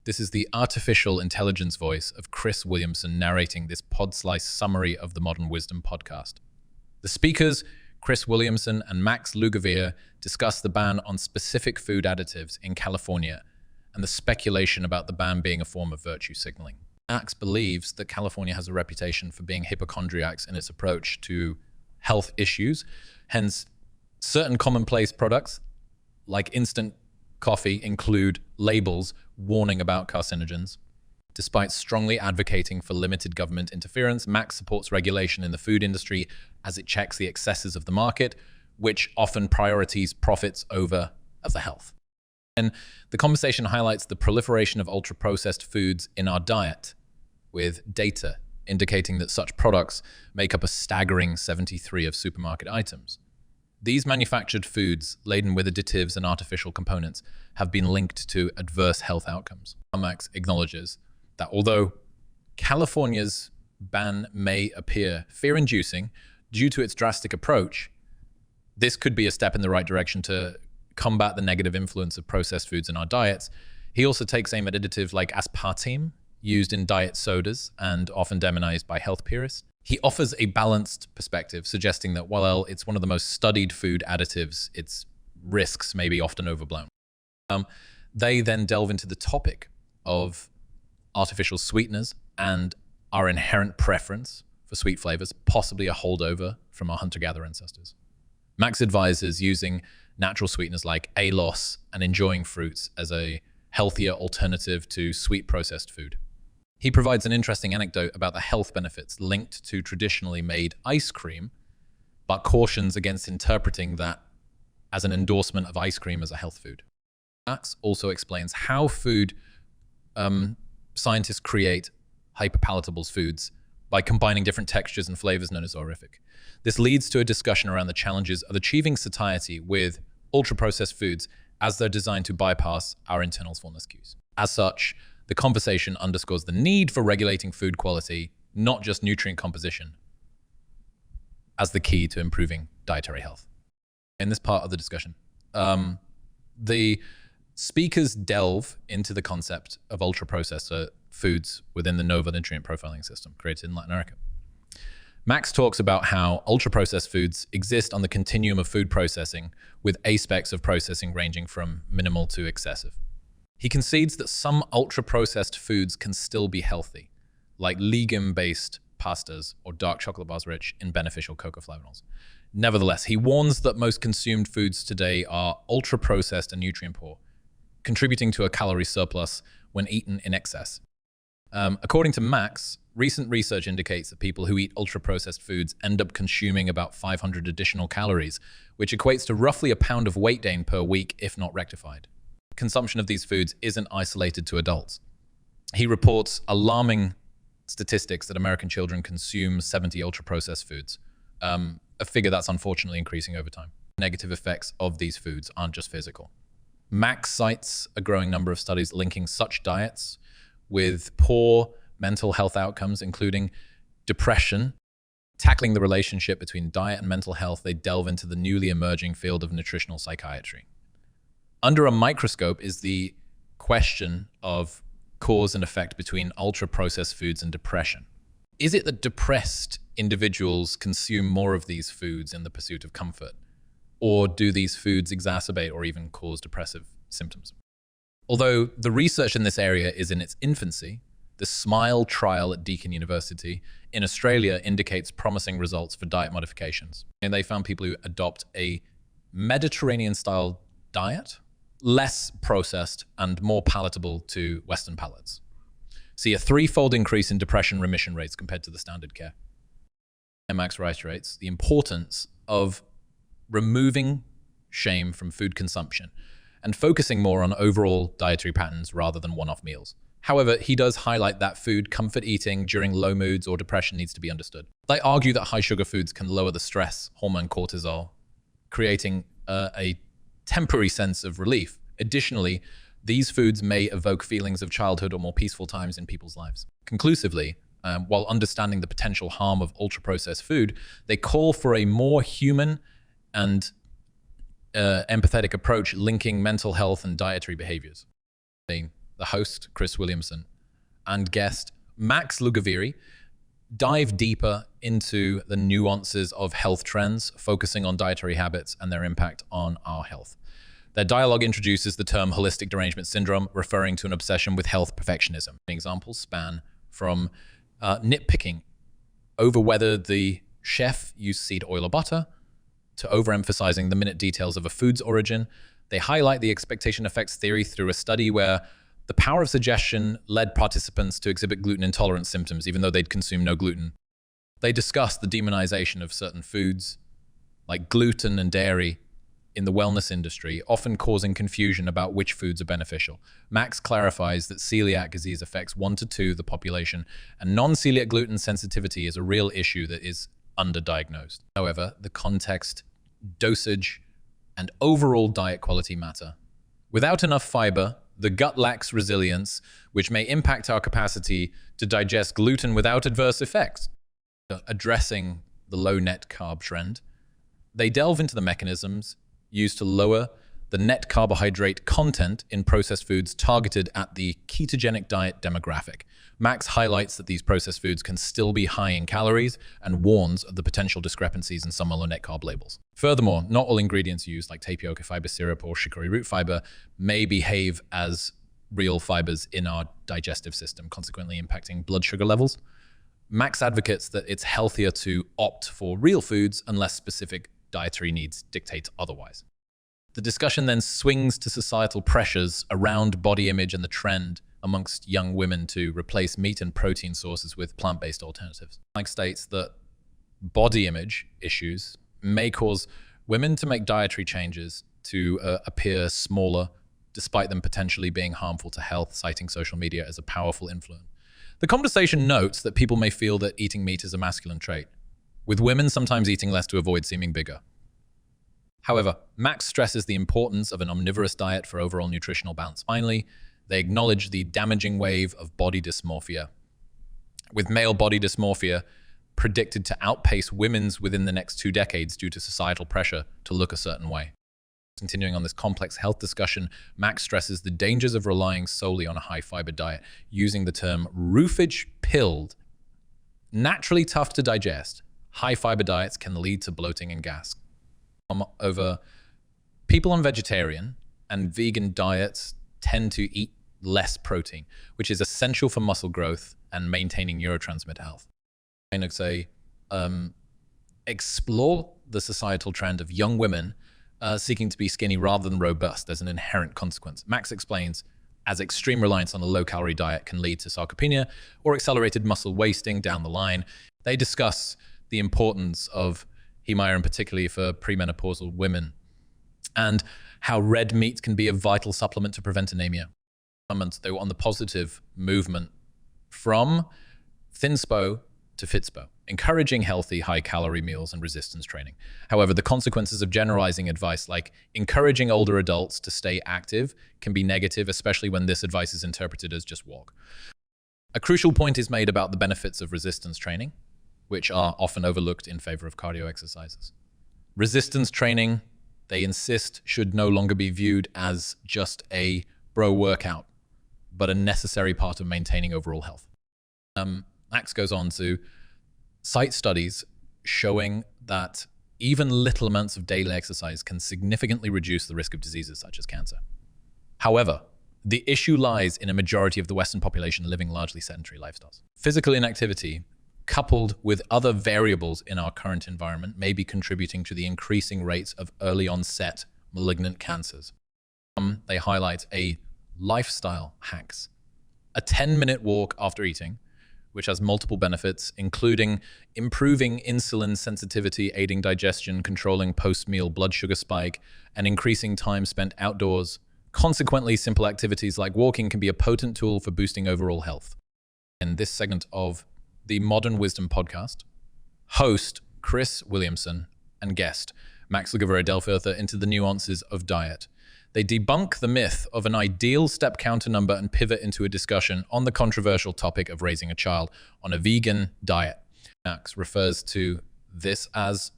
This is the artificial intelligence voice of Chris Williamson narrating this pod-slice summary of the Modern Wisdom podcast. The speakers, Chris Williamson and Max Lugavere, discuss the ban on specific food additives in California and the speculation about the ban being a form of virtue signaling. Max believes that California has a reputation for being hypochondriacs in its approach to health issues. Hence, certain commonplace products like instant coffee include labels warning about carcinogens. Despite strongly advocating for limited government interference, Max supports regulation in the food industry as it checks the excesses of the market, which often priorities profits over the health. And the conversation highlights the proliferation of ultra-processed foods in our diet, with data indicating that such products make up a staggering 73% of supermarket items. These manufactured foods, laden with additives and artificial components, have been linked to adverse health outcomes. Max acknowledges that although California's ban may appear fear-inducing due to its drastic approach, this could be a step in the right direction to combat the negative influence of processed foods in our diets. He also takes aim at additives like aspartame, used in diet sodas and often demonized by health purists. He offers a balanced perspective, suggesting that while it's one of the most studied food additives, its risks may be often overblown. They then delve into the topic of artificial sweeteners and our inherent preference for sweet flavors, possibly a holdover from our hunter-gatherer ancestors. Max advises using natural sweeteners like aloes and enjoying fruits as a healthier alternative to sweet processed food. He provides an interesting anecdote about the health benefits linked to traditionally made ice cream, but cautions against interpreting that as an endorsement of ice cream as a health food. Max also explains how food scientists create hyperpalatable foods by combining different textures and flavors known as horrific. This leads to a discussion around the challenges of achieving satiety with ultra-processed foods as they're designed to bypass our internal fullness cues. As such, the conversation underscores the need for regulating food quality, not just nutrient composition, as the key to improving dietary health. In this part of the discussion, the speakers delve into the concept of ultra-processed foods within the NOVA nutrient profiling system created in Latin America. Max talks about how ultra-processed foods exist on the continuum of food processing, with aspects of processing ranging from minimal to excessive. He concedes that some ultra-processed foods can still be healthy, like legume-based pastas or dark chocolate bars rich in beneficial cocoa flavonols. Nevertheless, he warns that most consumed foods today are ultra-processed and nutrient-poor, contributing to a calorie surplus when eaten in excess. According to Max, recent research indicates that people who eat ultra-processed foods end up consuming about 500 additional calories, which equates to roughly a pound of weight gain per week if not rectified. Consumption of these foods isn't isolated to adults. He reports alarming statistics that American children consume 70 ultra-processed foods, a figure that's unfortunately increasing over time. Negative effects of these foods aren't just physical. Max cites a growing number of studies linking such diets with poor mental health outcomes, including depression. Tackling the relationship between diet and mental health, they delve into the newly emerging field of nutritional psychiatry. Under a microscope is the question of cause and effect between ultra-processed foods and depression. Is it that depressed individuals consume more of these foods in the pursuit of comfort? Or do these foods exacerbate or even cause depressive symptoms? Although the research in this area is in its infancy, the SMILE trial at Deakin University in Australia indicates promising results for diet modifications. And they found people who adopt a Mediterranean-style diet, less processed and more palatable to Western palates, see a 3-fold increase in depression remission rates compared to the standard care. Max reiterates the importance of removing shame from food consumption and focusing more on overall dietary patterns rather than one-off meals. However, he does highlight that food comfort eating during low moods or depression needs to be understood. They argue that high sugar foods can lower the stress hormone cortisol, creating a temporary sense of relief. Additionally, these foods may evoke feelings of childhood or more peaceful times in people's lives. Conclusively, while understanding the potential harm of ultra-processed food, they call for a more human and empathetic approach linking mental health and dietary behaviors. They the host, Chris Williamson, and guest, Max Lugavere, dive deeper into the nuances of health trends, focusing on dietary habits and their impact on our health. Their dialogue introduces the term holistic derangement syndrome, referring to an obsession with health perfectionism. Examples span from nitpicking over whether the chef used seed oil or butter, to overemphasizing the minute details of a food's origin. They highlight the expectation effects theory through a study where the power of suggestion led participants to exhibit gluten intolerance symptoms, even though they'd consumed no gluten. They discuss the demonization of certain foods, like gluten and dairy, in the wellness industry, often causing confusion about which foods are beneficial. Max clarifies that celiac disease affects 1 to 2 the population, and non-celiac gluten sensitivity is a real issue that is underdiagnosed. However, the context, dosage, and overall diet quality matter. Without enough fiber, the gut lacks resilience, which may impact our capacity to digest gluten without adverse effects. Addressing the low net carb trend, they delve into the mechanisms used to lower the net carbohydrate content in processed foods targeted at the ketogenic diet demographic. Max highlights that these processed foods can still be high in calories and warns of the potential discrepancies in some low net carb labels. Furthermore, not all ingredients used, like tapioca fiber syrup or chicory root fiber, may behave as real fibers in our digestive system, consequently impacting blood sugar levels. Max advocates that it's healthier to opt for real foods unless specific dietary needs dictate otherwise. The discussion then swings to societal pressures around body image and the trend amongst young women to replace meat and protein sources with plant-based alternatives. Max states that body image issues may cause women to make dietary changes to appear smaller, despite them potentially being harmful to health, citing social media as a powerful influence. The conversation notes that people may feel that eating meat is a masculine trait, with women sometimes eating less to avoid seeming bigger. However, Max stresses the importance of an omnivorous diet for overall nutritional balance. Finally, they acknowledge the damaging wave of body dysmorphia, with male body dysmorphia predicted to outpace women's within the next 2 decades due to societal pressure to look a certain way. Continuing on this complex health discussion, Max stresses the dangers of relying solely on a high-fiber diet, using the term roofage-pilled. Naturally tough to digest, high-fiber diets can lead to bloating and gas. Over people on vegetarian and vegan diets tend to eat less protein, which is essential for muscle growth and maintaining neurotransmitter health. I say, explore the societal trend of young women seeking to be skinny rather than robust as an inherent consequence. Max explains, as extreme reliance on a low-calorie diet can lead to sarcopenia or accelerated muscle wasting down the line. They discuss the importance of heme iron, particularly for premenopausal women, and how red meat can be a vital supplement to prevent anemia. They were on the positive movement from thinspo to fitspo, encouraging healthy, high-calorie meals and resistance training. However, the consequences of generalizing advice, like encouraging older adults to stay active, can be negative, especially when this advice is interpreted as just walk. A crucial point is made about the benefits of resistance training, which are often overlooked in favor of cardio exercises. Resistance training, they insist, should no longer be viewed as just a bro workout, but a necessary part of maintaining overall health. Max goes on to cite studies showing that even little amounts of daily exercise can significantly reduce the risk of diseases such as cancer. However, the issue lies in a majority of the Western population living largely sedentary lifestyles. Physical inactivity, coupled with other variables in our current environment, may be contributing to the increasing rates of early onset malignant cancers. They highlight a lifestyle hacks, a 10-minute walk after eating, which has multiple benefits, including improving insulin sensitivity, aiding digestion, controlling post-meal blood sugar spike, and increasing time spent outdoors. Consequently, simple activities like walking can be a potent tool for boosting overall health. In this segment of the Modern Wisdom podcast, host Chris Williamson and guest Max Lugavere delve further into the nuances of diet. They debunk the myth of an ideal step counter number and pivot into a discussion on the controversial topic of raising a child on a vegan diet. Max refers to this as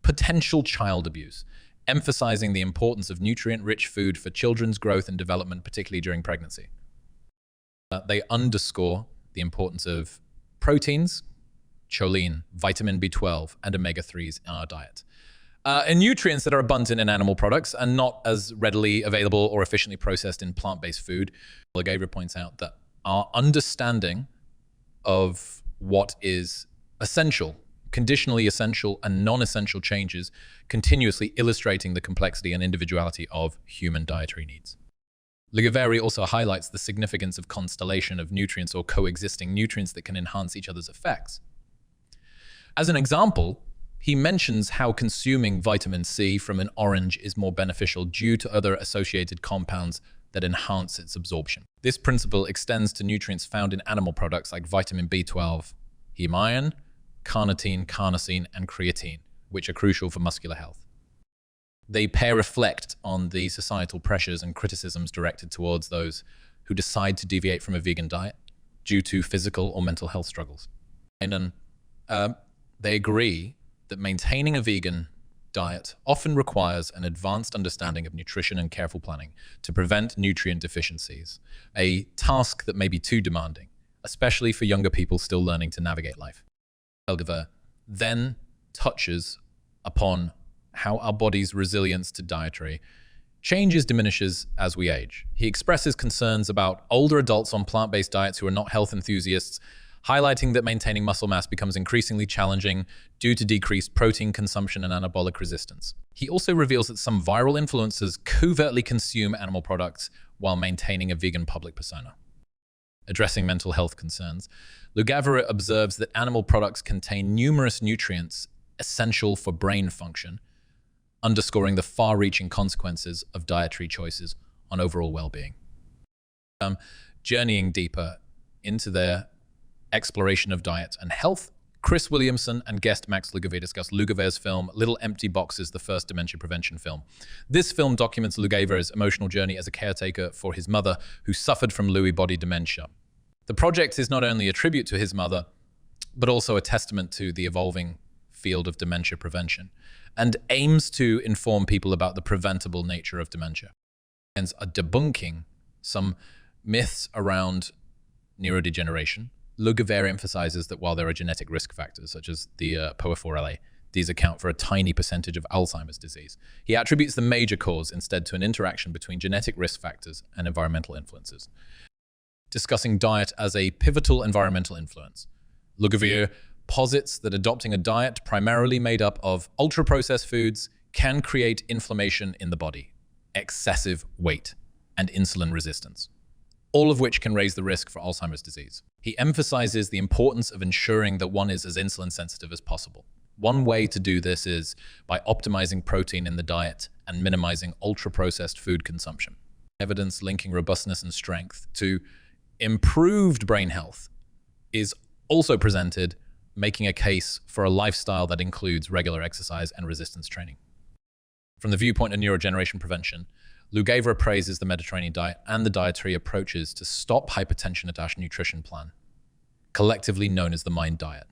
potential child abuse, emphasizing the importance of nutrient-rich food for children's growth and development, particularly during pregnancy. They underscore the importance of proteins, choline, vitamin B12, and omega-3s in our diet. And nutrients that are abundant in animal products and not as readily available or efficiently processed in plant-based food. Lugavere points out that our understanding of what is essential, conditionally essential, and non-essential changes, continuously illustrating the complexity and individuality of human dietary needs. Lugavere also highlights the significance of constellation of nutrients or coexisting nutrients that can enhance each other's effects. As an example, he mentions how consuming vitamin C from an orange is more beneficial due to other associated compounds that enhance its absorption. This principle extends to nutrients found in animal products like vitamin B12, heme iron, carnitine, carnosine, and creatine, which are crucial for muscular health. They reflect on the societal pressures and criticisms directed towards those who decide to deviate from a vegan diet due to physical or mental health struggles. And they agree that maintaining a vegan diet often requires an advanced understanding of nutrition and careful planning to prevent nutrient deficiencies, a task that may be too demanding, especially for younger people still learning to navigate life. Lugavere then touches upon how our body's resilience to dietary changes diminishes as we age. He expresses concerns about older adults on plant-based diets who are not health enthusiasts, highlighting that maintaining muscle mass becomes increasingly challenging due to decreased protein consumption and anabolic resistance. He also reveals that some viral influencers covertly consume animal products while maintaining a vegan public persona. Addressing mental health concerns, Lugavere observes that animal products contain numerous nutrients essential for brain function, underscoring the far-reaching consequences of dietary choices on overall well-being. Journeying deeper into their exploration of diet and health, Chris Williamson and guest Max Lugavere discuss Lugavere's film Little Empty Boxes, the first dementia prevention film. This film documents Lugavere's emotional journey as a caretaker for his mother, who suffered from Lewy body dementia. The project is not only a tribute to his mother, but also a testament to the evolving field of dementia prevention, and aims to inform people about the preventable nature of dementia. And debunking some myths around neurodegeneration, Lugavere emphasizes that while there are genetic risk factors, such as the POA4LA, these account for a tiny percentage of Alzheimer's disease. He attributes the major cause instead to an interaction between genetic risk factors and environmental influences. Discussing diet as a pivotal environmental influence, Lugavere posits that adopting a diet primarily made up of ultra-processed foods can create inflammation in the body, excessive weight, and insulin resistance, all of which can raise the risk for Alzheimer's disease. He emphasizes the importance of ensuring that one is as insulin sensitive as possible. One way to do this is by optimizing protein in the diet and minimizing ultra-processed food consumption. Evidence linking robustness and strength to improved brain health is also presented, making a case for a lifestyle that includes regular exercise and resistance training. From the viewpoint of neurodegeneration prevention, Lugavere praises the Mediterranean diet and the dietary approaches to stop hypertension nutrition plan, collectively known as the MIND diet.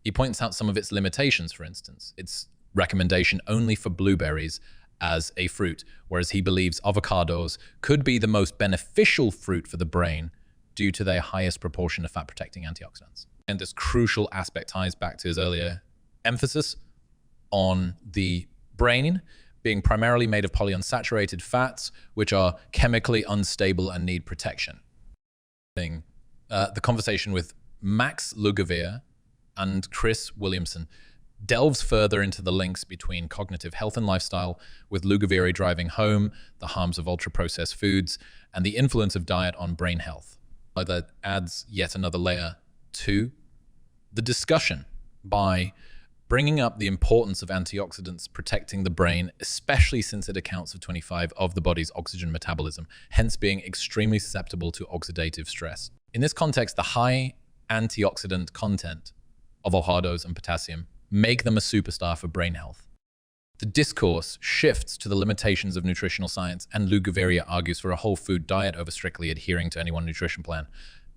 He points out some of its limitations, for instance, its recommendation only for blueberries as a fruit, whereas he believes avocados could be the most beneficial fruit for the brain due to their highest proportion of fat-protecting antioxidants. And this crucial aspect ties back to his earlier emphasis on the brain being primarily made of polyunsaturated fats, which are chemically unstable and need protection. The conversation with Max Lugavere and Chris Williamson delves further into the links between cognitive health and lifestyle, with Lugavere driving home the harms of ultra-processed foods and the influence of diet on brain health. That adds yet another layer to the discussion by bringing up the importance of antioxidants protecting the brain, especially since it accounts for 25% of the body's oxygen metabolism, hence being extremely susceptible to oxidative stress. In this context, the high antioxidant content of avocados and potassium make them a superstar for brain health. The discourse shifts to the limitations of nutritional science, and Lugavere argues for a whole food diet over strictly adhering to any one nutrition plan,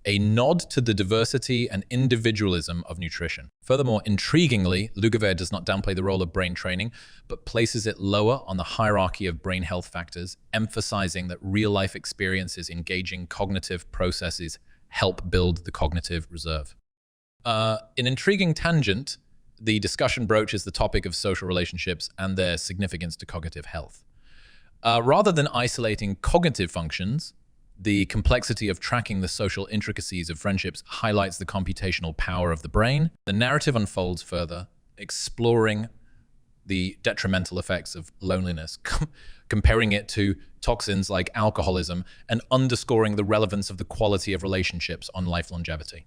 a nod to the diversity and individualism of nutrition. Furthermore, intriguingly, Lugavere does not downplay the role of brain training, but places it lower on the hierarchy of brain health factors, emphasizing that real-life experiences engaging cognitive processes help build the cognitive reserve. An intriguing tangent, the discussion broaches the topic of social relationships and their significance to cognitive health. Rather than isolating cognitive functions, the complexity of tracking the social intricacies of friendships highlights the computational power of the brain. The narrative unfolds further, exploring the detrimental effects of loneliness, comparing it to toxins like alcoholism, and underscoring the relevance of the quality of relationships on life longevity.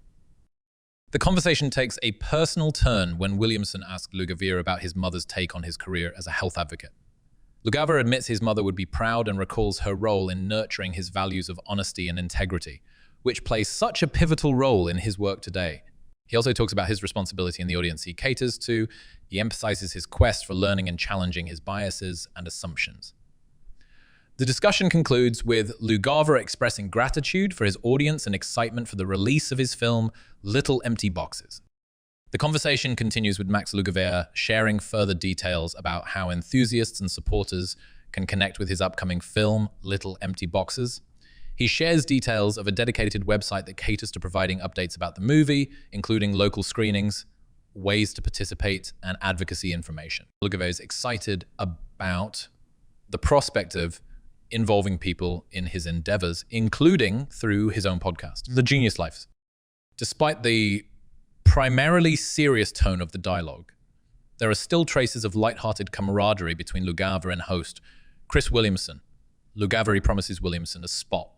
The conversation takes a personal turn when Williamson asked Lugavere about his mother's take on his career as a health advocate. Lugavere admits his mother would be proud and recalls her role in nurturing his values of honesty and integrity, which plays such a pivotal role in his work today. He also talks about his responsibility in the audience he caters to. He emphasizes his quest for learning and challenging his biases and assumptions. The discussion concludes with Lugavere expressing gratitude for his audience and excitement for the release of his film, Little Empty Boxes. The conversation continues with Max Lugavere sharing further details about how enthusiasts and supporters can connect with his upcoming film, Little Empty Boxes. He shares details of a dedicated website that caters to providing updates about the movie, including local screenings, ways to participate, and advocacy information. Lugavere is excited about the prospect of involving people in his endeavors, including through his own podcast, The Genius Life. Despite the primarily serious tone of the dialogue, there are still traces of lighthearted camaraderie between Lugavere and host Chris Williamson. Lugavere promises Williamson a spot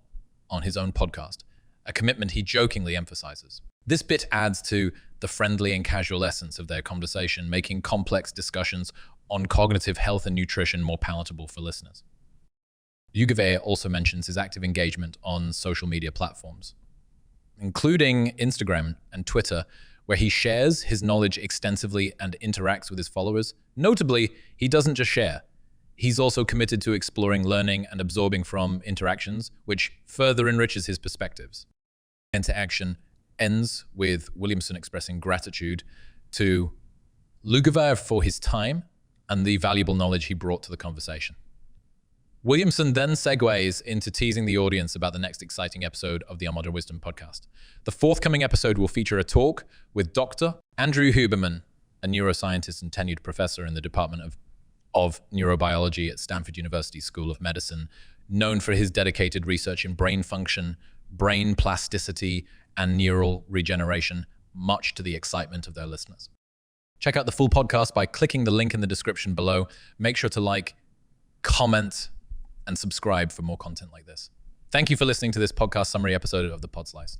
on his own podcast, a commitment he jokingly emphasizes. This bit adds to the friendly and casual essence of their conversation, making complex discussions on cognitive health and nutrition more palatable for listeners. Lugavere also mentions his active engagement on social media platforms, including Instagram and Twitter, where he shares his knowledge extensively and interacts with his followers. Notably, he doesn't just share. He's also committed to exploring, learning, and absorbing from interactions, which further enriches his perspectives. Interaction ends with Williamson expressing gratitude to Lugavere for his time and the valuable knowledge he brought to the conversation. Williamson then segues into teasing the audience about the next exciting episode of the Unmodern Wisdom podcast. The forthcoming episode will feature a talk with Dr. Andrew Huberman, a neuroscientist and tenured professor in the Department of Neurobiology at Stanford University School of Medicine, known for his dedicated research in brain function, brain plasticity, and neural regeneration, much to the excitement of their listeners. Check out the full podcast by clicking the link in the description below. Make sure to like, comment, and subscribe for more content like this. Thank you for listening to this podcast summary episode of the Pod Slice.